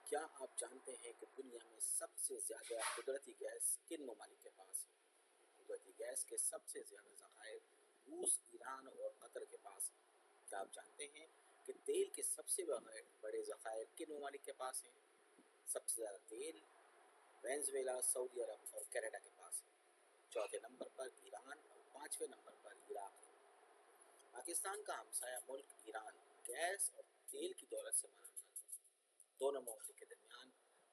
کیا آپ جانتے ہیں کہ دنیا میں سب سے زیادہ قدرتی گیس کن ممالک کے پاس ہے؟ قدرتی گیس کے سب سے زیادہ ذخائر روس، ایران اور قطر کے پاس ہیں۔ کیا آپ جانتے ہیں کہ تیل کے سب سے بڑے ذخائر کن ممالک کے پاس ہیں؟ سب سے زیادہ تیل وینزویلا، سعودی عرب اور کینیڈا کے پاس ہے۔ چوتھے نمبر پر ایران اور پانچویں نمبر پر عراق ہے۔ پاکستان کا ہمسایہ ملک ایران گیس اور تیل کی دولت سے مالا مال ہے۔ دونوں ممالک کے درمیان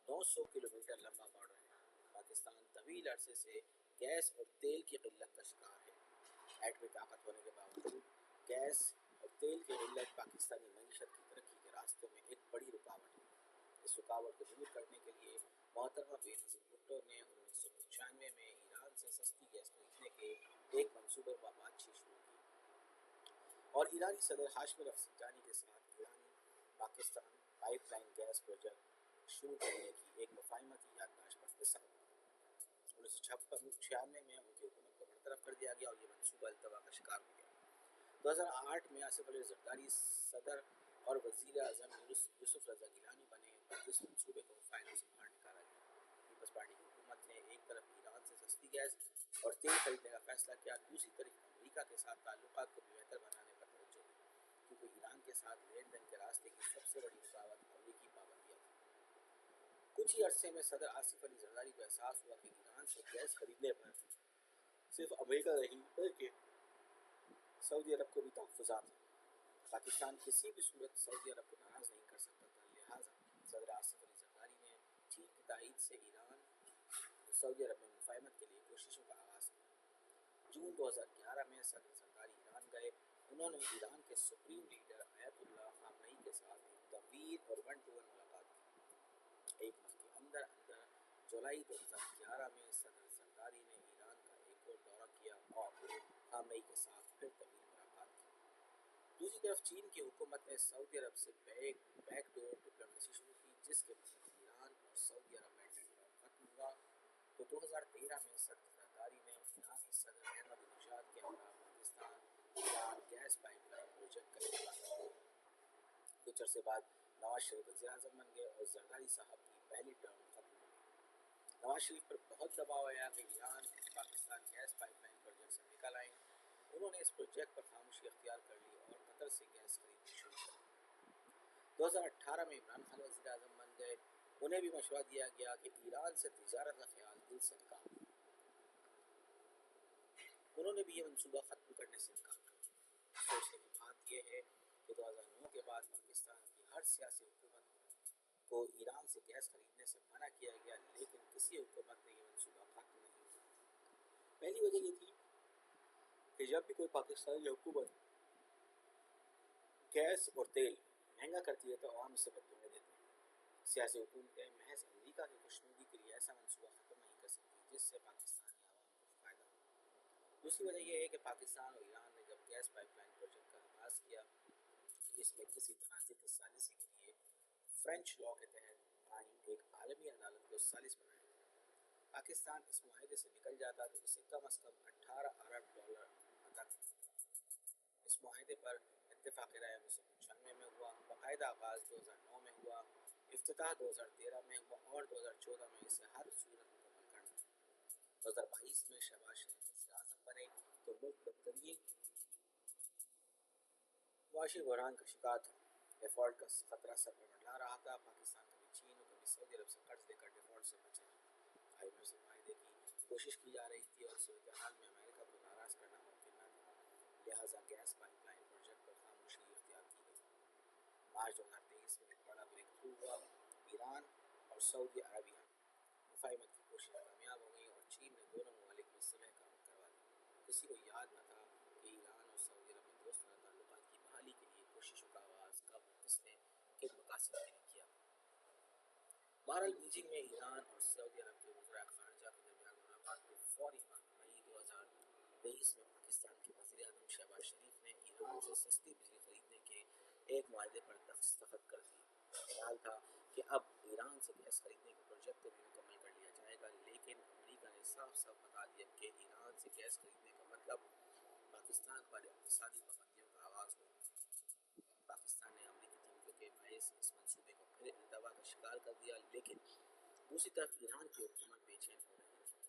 900 کلومیٹر لمبا بارڈر ہے۔ پاکستان طویل عرصے سے گیس اور تیل کی قلت کا شکار ہے۔ ایٹمی طاقت ہونے کے باوجود گیس اور تیل کی قلت پاکستانی معیشت کی ترقی کے راستے میں ایک بڑی رکاوٹ ہے۔ اس رکاوٹ کو دور کرنے کے لیے محترمہ بے نظیر بھٹو نے 1995 میں ایران سے سستی گیس خریدنے کے ایک منصوبے پر بات چیت شروع کی اور ایرانی صدر ہاشمی رفسنجانی کے ساتھ ایرانی Pakistan pipeline gas project شروع کرنے کی ایک مفاہمتی یادداشت پر دستخط ہوئے۔ 1996 میں ان کی حکومت کو برطرف کر دیا گیا اور یہ منصوبہ التوا کا شکار ہو گیا۔ 2008 میں آصف علی زرداری صدر اور وزیر اعظم یوسف رضا گیلانی بنے اور اس منصوبے کو فائنل سے باہر نکالا گیا۔ پیپلز پارٹی کی حکومت نے ایک طرف ایران سے سستی گیس اور تیل خریدنے کا فیصلہ کیا، دوسری طرف امریکہ کے ساتھ تعلقات کو بھی بہتر بنانے پر توجہ دی، کیونکہ ایران کے ساتھ لین دین کے راستے کی سب سے بڑی رکاوٹ امریکی پابندیاں تھیں۔ کچھ ہی عرصے میں صدر آصف علی زرداری کو احساس ہوا کہ ایران سے گیس خریدنے پر صرف امریکہ نہیں بلکہ سعودی عرب کو بھی تحفظات ہیں۔ پاکستان کسی بھی صورت سعودی عرب کو ناراض نہیں کر سکتا تھا، لہٰذا صدر آصف علی زرداری نے چین کی تائید سے ایران اور سعودی عرب میں مفاہمت کے لیے کوششوں کا آغاز کیا۔ جون 2011 میں صدر زرداری ایران گئے۔ انہوں نے ایران کے سپریم لیڈر آیت اللہ خامنئی کے ساتھ ایک طویل اور 1-to-1 ملاقات کی۔ ایک ماہ کے اندر جولائی 2011 میں صدر زرداری نے ایران کا ایک اور دورہ کیا اور خامنئی کے ساتھ پھر طویل ملاقات کی۔ دوسری طرف چین کی حکومت نے سعودی عرب سے بیک ڈور ڈپلومیسی شروع کی، جس کے بعد ایران اور سعودی عرب میں ٹکراؤ ختم ہوا تو 2013 میں صدر زرداری نے ایرانی صدر احمد نژاد کے ہمراہ Pakistan Iran gas pipeline project کا افتتاح کیا۔ کچھ عرصے بعد نواز شریف وزیر اعظم بن گئے اور زرداری صاحب کی پہلی ٹرم ختم ہو گئی۔ نواز شریف پر بہت دباؤ آیا کہ Iran Pakistan gas pipeline project سے نکل آئیں۔ انہوں نے اس پروجیکٹ پر خاموشی اختیار کر لی اور قطر سے گیس خریدنی شروع کر دی۔ 2018 میں عمران خان وزیر اعظم بن گئے۔ انہیں بھی مشورہ دیا گیا کہ ایران سے تجارت کا خیال دل سے نکال دیں۔ انہوں نے بھی یہ منصوبہ ختم کرنے سے انکار کر دیا۔ سوچنے کی بات یہ ہے کہ 2009 کے بعد پاکستان کی ہر سیاسی حکومت کو ایران سے گیس خریدنے سے منع کیا گیا، لیکن کسی حکومت نے یہ منصوبہ ختم نہیں کیا۔ پہلی وجہ یہ تھی کہ جب بھی کوئی پاکستانی حکومت گیس اور تیل مہنگا کرتی ہے تو عوام اسے بدلنے دیتے ہیں۔ سیاسی حکومتیں محض امریکہ کی خوشنودی کے لیے ایسا منصوبہ ختم نہیں کر سکتی جس سے پاکستانی عوام کو فائدہ ہو۔ دوسری وجہ یہ ہے کہ پاکستان اور ایران نے جب گیس پائپ لائن پروجیکٹ کا آغاز کیا تو اس میں کسی تنازع کی ثالثی کے لیے فرینچ لاء کے تحت قائم ایک عالمی عدالت کو ثالث بنایا گیا۔ پاکستان اس معاہدے سے نکل جاتا تو اسے کم از کم $18 ارب ادا کرنا۔ اس معاہدے پر اتفاق رائے 1995 میں ہوا، باقاعدہ آغاز 2009 میں ہوا، افتتاح 2013 میں ہوا اور 2014 میں اسے ہر صورت مکمل کرنا تھا۔ 2022 میں شہباز شریف وزیر اعظم بنے تو ملک بدترین معاشی بحران کا شکار تھا۔ ڈیفالٹ کا خطرہ سر پر منڈلا رہا تھا۔ پاکستان کبھی چین اور کبھی سعودی عرب سے قرض لے کر ڈیفالٹ سے بچ رہا تھا۔ IMF سے معاہدے کی کوشش کی جا رہی تھی اور صورتحال میں امریکہ کو ناراض کرنا ممکن نہ تھا، لہٰذا گیس پائپ لائن پروجیکٹ پر خاموشی اختیار کی گئی۔ مارچ 2023 میں ایک بڑا بریک تھرو ہوا۔ ایران اور سعودی عربیہ مفاہمت کی کوششیں کامیاب ہو گئیں اور چین نے دونوں ممالک میں صلح کروا دی۔ کسی کو یاد نہ تھا کہ ایران اور سعودی عرب میں دوستانہ تعلقات کی بحالی کے لیے کوششوں کا آغاز کب، کس نے، کن مقاصد کے لیے کیا۔ بہرحال بیجنگ میں ایران اور سعودی عرب کے وزراء خارجہ کے درمیان ملاقات کے فوری بعد مئی 2023 میں پاکستان کے وزیر اعظم شہباز شریف نے ایران سے سستی بجلی خریدنے کے ایک معاہدے پر دستخط کر دیے۔ خیال تھا کہ اب ایران سے گیس خریدنے کے پروجیکٹ کو بھی مکمل کر لیا جائے گا، لیکن امریکہ نے صاف صاف بتا دیا کہ ایران سے گیس خریدنے کا مطلب پاکستان پر اقتصادی پابندیوں کا آغاز ہوگا۔ پاکستان نے امریکی دھمکیوں کے باعث اس منصوبے کو پھر پھر التوا کا شکار کر دیا، لیکن دوسری طرف ایران کی حکومت بے چین ہو رہی تھی۔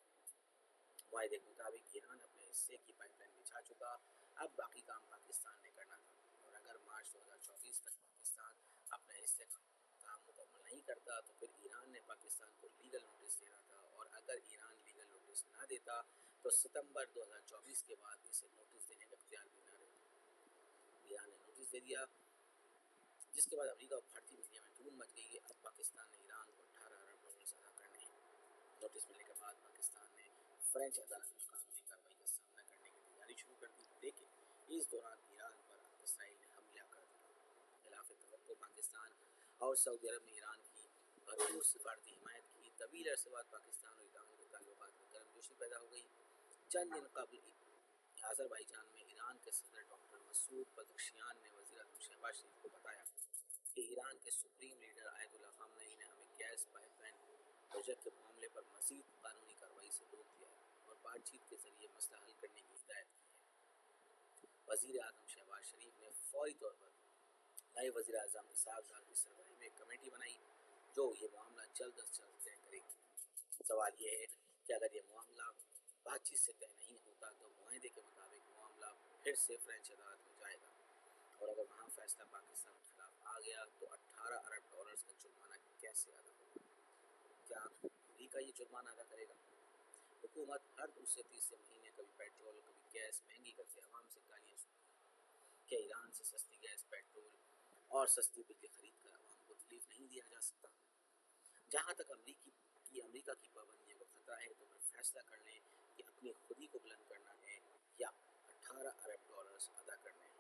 معاہدے کے مطابق ایران اپنے حصے کی پائپ لائن بچھا چکا، اب باقی کام پاکستان نے کرنا تھا، اور اگر مارچ 2024 تک پاکستان اپنے حصے کا کام مکمل نہیں کرتا تو پھر ایران نے پاکستان کو لیگل نوٹس دینا تھا، اور اگر ایران لیگل نوٹس نہ دیتا تو ستمبر 2024 کے بعد اسے نوٹس دینے کا اختیار بھی نہ رہتا۔ ایران نے نوٹس دے دیا، جس کے بعد امریکہ اور بھارتی میڈیا میں دھوم مچ گئی کہ اب پاکستان نے ایران کو 18 ارب ڈالر ادا کرنے ہیں۔ نوٹس ملنے کے بعد پاکستان نے فرینچ عدالت میں قانونی کارروائی کا سامنا کرنے کی تیاری شروع کر دی، لیکن اس دوران ایران پر اسرائیل نے حملہ کر دیا۔ خلاف توقع پاکستان اور سعودی عرب نے ایران کی بھرپور سفارتی حمایت کی۔ طویل عرصے بعد پاکستان اور ایران کے تعلقات میں گرمجوشی پیدا ہو گئی۔ چند دن قبل آذربائیجان میں ایران کے صدر ڈاکٹر مسعود پزشکیان نے وزیر اعظم شہباز شریف کو بتایا کہ ایران کے سپریم لیڈر آیت اللہ خامنئی نے ہمیں گیس پائپ لائن پروجیکٹ کے معاملے پر مزید قانونی کارروائی سے روک دیا ہے اور بات چیت کے ذریعے مسئلہ حل کرنے کی ہدایت کی ہے۔ وزیر اعظم شہباز شریف نے فوری طور پر نئے وزیر اعظم اسحاق ڈار کی سربراہی میں ایک کمیٹی بنائی جو یہ معاملہ جلد از جلد طے کرے گی۔ سوال یہ ہے کہ اگر یہ معاملہ بات چیت سے طے نہیں ہوتا تو معاہدے کے مطابق معاملہ پھر سے فرینچ عدالت میں جائے گا، اور اگر وہاں فیصلہ پاکستان کے خلاف آ گیا تو 18 ارب ڈالرز کا جرمانہ کیسے ادا ہوگا؟ کیا امریکہ یہ جرمانہ ادا کرے گا؟ حکومت ہر دوسرے تیسرے مہینے کبھی پیٹرول کبھی گیس مہنگی کر کے عوام سے گالیاں سنتی ہے۔ کیا ایران سے سستی گیس، پیٹرول اور سستی بجلی خرید کر عوام کو ریلیف نہیں دیا جا سکتا؟ جہاں تک امریکہ کی پابندیوں کا خطرہ ہے تو پھر فیصلہ کر لیں کہ اپنی خودی کو بلند کرنا ہے یا 18 ارب ڈالرز ادا کرنے ہیں۔